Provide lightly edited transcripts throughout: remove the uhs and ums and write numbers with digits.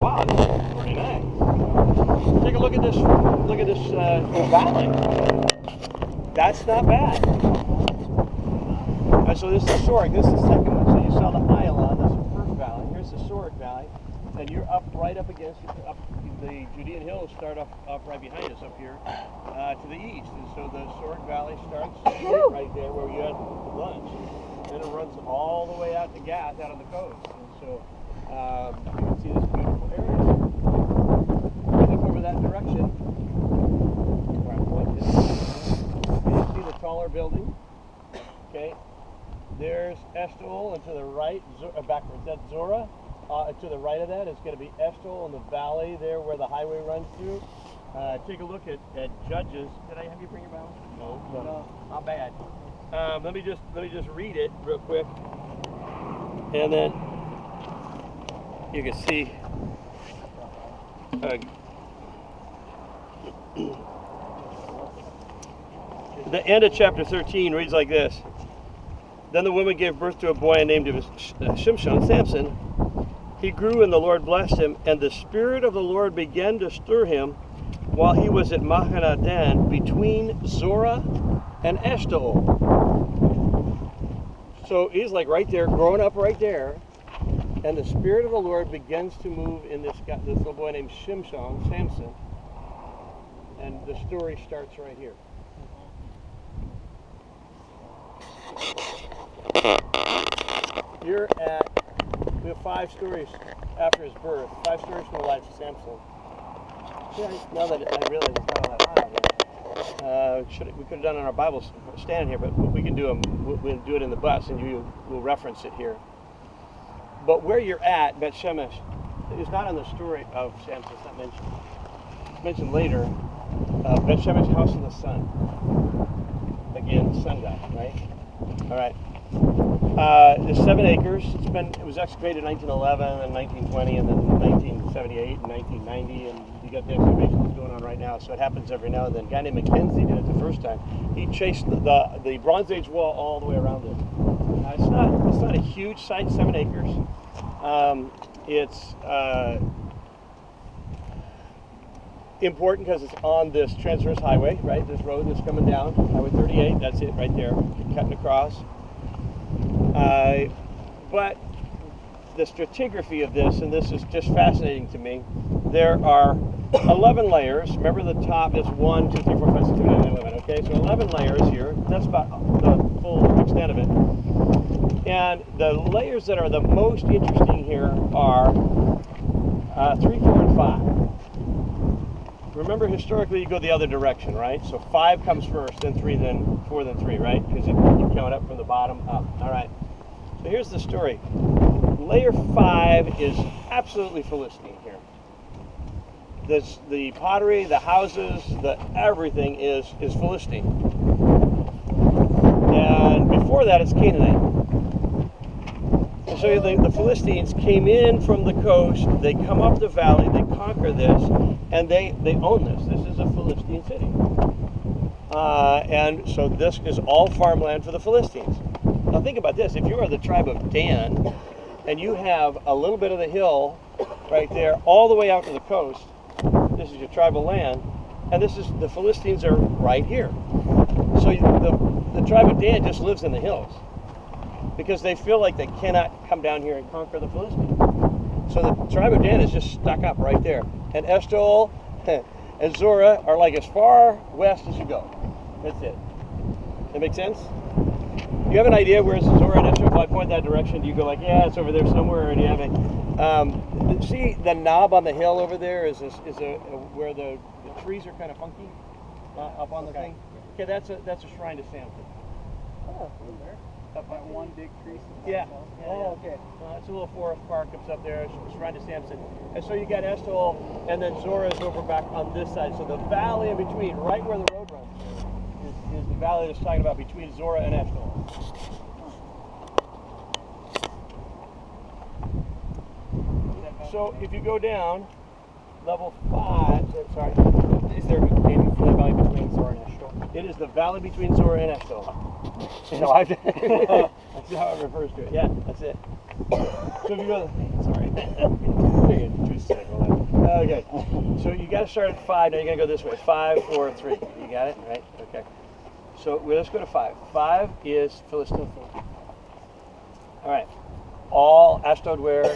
Wow, this is pretty nice. Take a look at this. Look at this valley. That's not bad. So this is Sorek. This is the second one. So you saw the Isla. That's the first valley. Here's the Sorek Valley, and you're right up against the Judean hills. Start up right behind us up here to the east, and so the Sorek Valley starts right there where you had lunch, and it runs all the way out to Gath, out on the coast, and so. You can see this beautiful area. Look over that direction. You see the taller building. Okay. There's Eshtaol, and to the right, backwards, that's Zorah. To the right of that is going to be Eshtaol in the valley there where the highway runs through. Take a look at Judges. Did I have you bring your Bible? No, not bad. Let me just read it real quick, and then. You can see the end of chapter 13 reads like this. Then the woman gave birth to a boy and named him Samson. He grew and the Lord blessed him, and the Spirit of the Lord began to stir him while he was at Mahanadan between Zorah and Eshtaol. So he's like right there, growing up right there. And the Spirit of the Lord begins to move in this little boy named Samson. And the story starts right here. We have 5 stories after his birth. 5 stories from the life of Samson. Yeah, now that I realize it's not all that hot out here. We could have done it on our Bible stand here, but we can do them. We'll do it in the bus, and we'll reference it here. But where you're at, Bet Shemesh, is not in the story of Samson. It's not mentioned. It's mentioned later. Bet Shemesh, house in the sun. Again, sun god, right? All right. There's 7 acres. It was excavated in 1911 and 1920, and then 1978 and 1990, and you got the excavations going on right now. So it happens every now and then. A guy named Mackenzie did it the first time. He chased the Bronze Age wall all the way around it. It's not a huge site, 7 acres. It's important because it's on this transverse highway, right? This road that's coming down, Highway 38. That's it right there, cutting across. But the stratigraphy of this, and this is just fascinating to me. There are 11 layers. Remember, the top is 1, 2, 3, 4, 5, 6, 7, 8, 9, 11. Okay, so 11 layers here. That's about the full extent of it. And the layers that are the most interesting here are 3, 4, and 5. Remember, historically, you go the other direction, right? So 5 comes first, then 3, then 4, then 3, right? Because you count up from the bottom up. All right. So here's the story. Layer 5 is absolutely Philistine here. The pottery, the houses, everything is Philistine. And before that, it's Canaanite. So the Philistines came in from the coast, they come up the valley, they conquer this, and they own this. This is a Philistine city. And so this is all farmland for the Philistines. Now think about this. If you are the tribe of Dan, and you have a little bit of the hill right there all the way out to the coast, this is your tribal land, and the Philistines are right here. So the tribe of Dan just lives in the hills, because they feel like they cannot come down here and conquer the Philistines. So the tribe of Dan is just stuck up right there. And Eshtaol and Zorah are like as far west as you go. That's it. That make sense? You have an idea where Zorah and Eshtaol, if I point that direction, do you go like, yeah, it's over there somewhere, and you have it. See the knob on the hill over there is where the trees are kind of funky up on the thing? Okay, that's a shrine to Samson. Oh, there. Up that one big tree. Yeah. Oh, okay. It's a little forest park up there. It's shrine to Samson. And so you got Eshtaol, and then Zorah is over back on this side. So the valley in between, right where the road runs, is the valley that's talking about between Zorah and Eshtaol. So if you go down, level 5, sorry. Is there a name for the valley between Zorah and Eshtaol? It is the valley between Zorah and Eshtaol. No, I That's how it refers to it. Yeah, that's it. So if you go, sorry. Too cynical. Okay, so you got to start at 5. Now you're going to go this way. 5, 4, 3. You got it? Right? Okay. So let's go to 5. 5 is Philistine. All right. All Ashdod ware,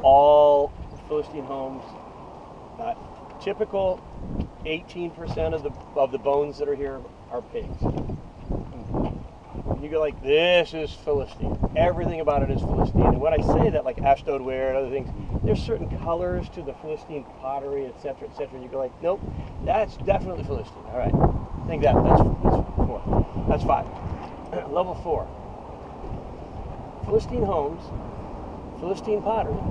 all Philistine homes. Typical 18% of the bones that are here are pigs. You go like, this is Philistine. Everything about it is Philistine. And when I say that, like Ashdod ware and other things, there's certain colors to the Philistine pottery, etc., etc. You go like, nope, that's definitely Philistine. All right, I think that's 4. That's 5. Level 4. Philistine homes, Philistine pottery,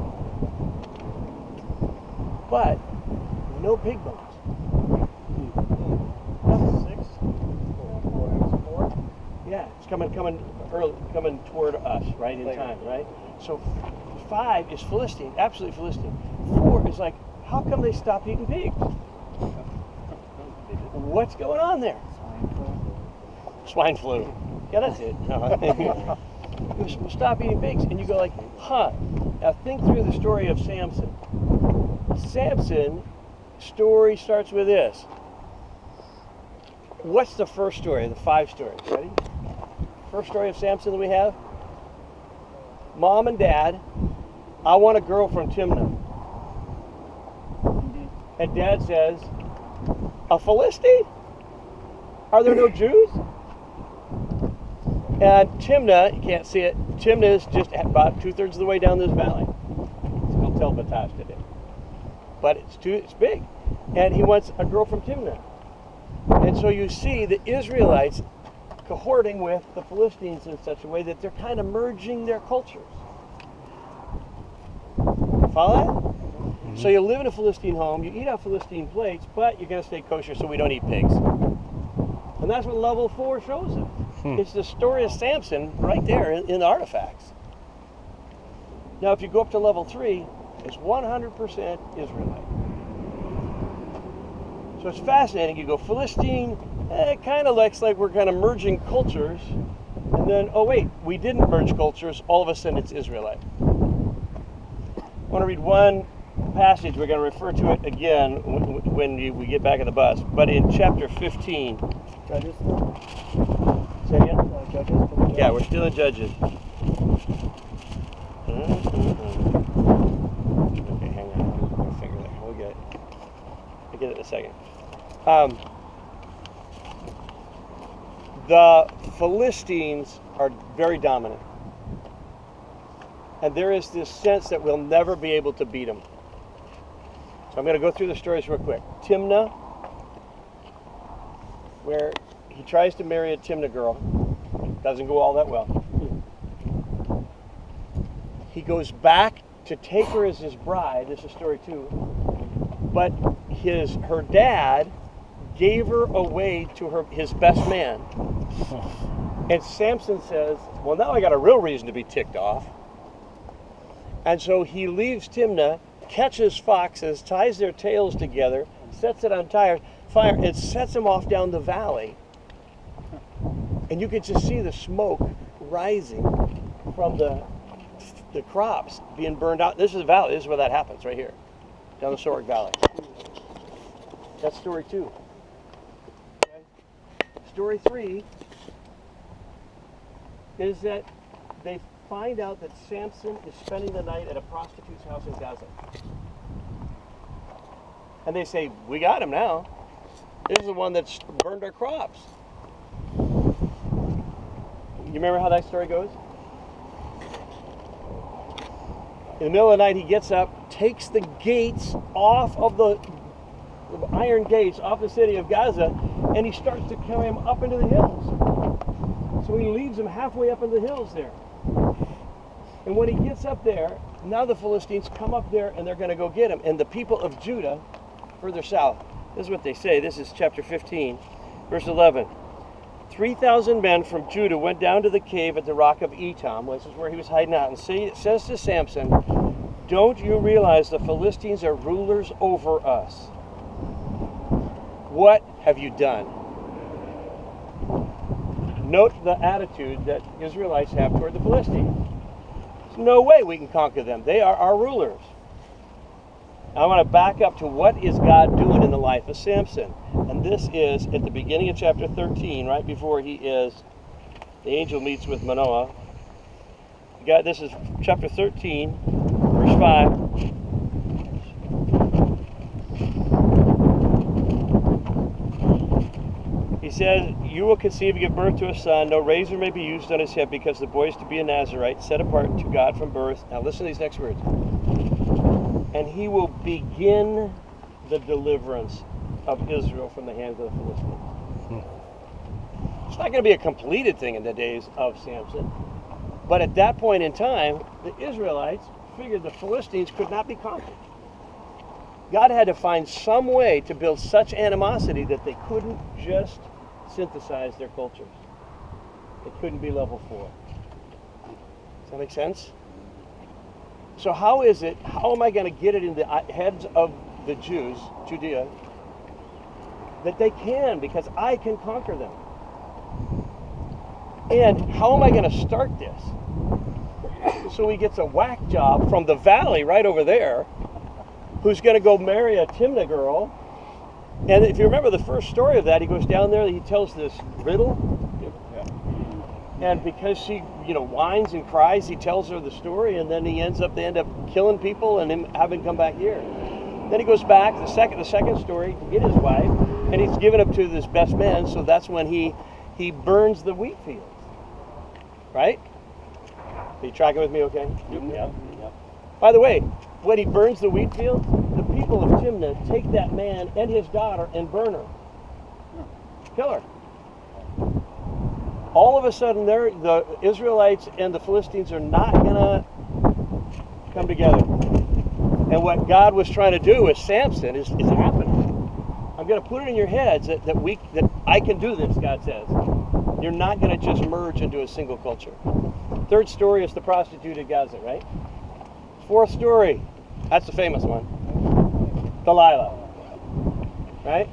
but no pig bones. Six. 4. Yeah, it's coming toward us, right in time, right? So 5 is Philistine, absolutely Philistine. 4 is like, how come they stopped eating pigs? What's going on there? Swine flu. Yeah, that's it. We'll stop eating pigs, and you go like, huh? Now think through the story of Samson. Samson story starts with this. What's the first story? The 5 stories. Ready? First story of Samson that we have. Mom and Dad, I want a girl from Timnah. And Dad says, a Philistine? Are there no Jews? And Timnah, you can't see it, Timnah is just about 2/3 of the way down this valley. It's called Tel Batash today. But it's big. And he wants a girl from Timnah. And so you see the Israelites cohorting with the Philistines in such a way that they're kind of merging their cultures. Follow that? Mm-hmm. So you live in a Philistine home, you eat off Philistine plates, but you're going to stay kosher so we don't eat pigs. And that's what level 4 shows us. It's the story of Samson right there in the artifacts. Now if you go up to level 3, it's 100% Israelite. So it's fascinating. You go Philistine, it kind of looks like we're kind of merging cultures. And then, oh wait, we didn't merge cultures. All of a sudden it's Israelite. I want to read one passage. We're going to refer to it again when we get back on the bus. But in chapter 15. Judges? Say again? Judges? Yeah, we're still in Judges. Okay, hang on. I'll figure that. We'll get it. I'll get it in a second. The Philistines are very dominant. And there is this sense that we'll never be able to beat them. So I'm going to go through the stories real quick. Timnah, where he tries to marry a Timnah girl. Doesn't go all that well. He goes back to take her as his bride. This is story 2. But her dad gave her away to his best man. And Samson says, well, now I got a real reason to be ticked off. And so he leaves Timnah, catches foxes, ties their tails together, sets it on fire, and sets them off down the valley. And you can just see the smoke rising from the crops being burned out. This is the valley. This is where that happens, right here, down the Sorek Valley. That's story 2. Okay. Story 3 is that they find out that Samson is spending the night at a prostitute's house in Gaza. And they say, we got him now. This is the one that's burned our crops. You remember how that story goes? In the middle of the night, he gets up, takes the gates off of the iron gates off the city of Gaza, and he starts to carry him up into the hills. So he leads him halfway up into the hills there. And when he gets up there, now the Philistines come up there and they're going to go get him. And the people of Judah, further south, this is what they say. This is chapter 15, verse 11. 3,000 men from Judah went down to the cave at the rock of Etam, which is where he was hiding out, and says to Samson, don't you realize the Philistines are rulers over us? What have you done? Note the attitude that Israelites have toward the Philistines. There's no way we can conquer them. They are our rulers. I want to back up to what is God doing in the life of Samson. And this is at the beginning of chapter 13, right before the angel meets with Manoah. This is chapter 13, verse 5. He says, you will conceive and give birth to a son. No razor may be used on his head because the boy is to be a Nazarite, set apart to God from birth. Now listen to these next words. And he will begin the deliverance of Israel from the hands of the Philistines. It's not going to be a completed thing in the days of Samson. But at that point in time, the Israelites figured the Philistines could not be conquered. God had to find some way to build such animosity that they couldn't just synthesize their cultures. It couldn't be level 4. Does that make sense? So how am I going to get it in the heads of the Jews, Judea, that they can, because I can conquer them? And how am I going to start this? So he gets a whack job from the valley right over there, who's going to go marry a Timnah girl. And if you remember the first story of that, he goes down there, he tells this riddle. And because she, whines and cries, he tells her the story, and then they end up killing people and him having come back here. Then he goes back, the second story, to get his wife, and he's given up to this best man, so that's when he burns the wheat fields. Right? Are you tracking with me okay? Yeah. By the way, when he burns the wheat fields, the people of Timnah take that man and his daughter and burn her. Kill her. All of a sudden, the Israelites and the Philistines are not going to come together. And what God was trying to do with Samson is happening. I'm going to put it in your heads that I can do this, God says. You're not going to just merge into a single culture. Third story is the prostituted Gaza, right? Fourth story, that's the famous one. Delilah, right?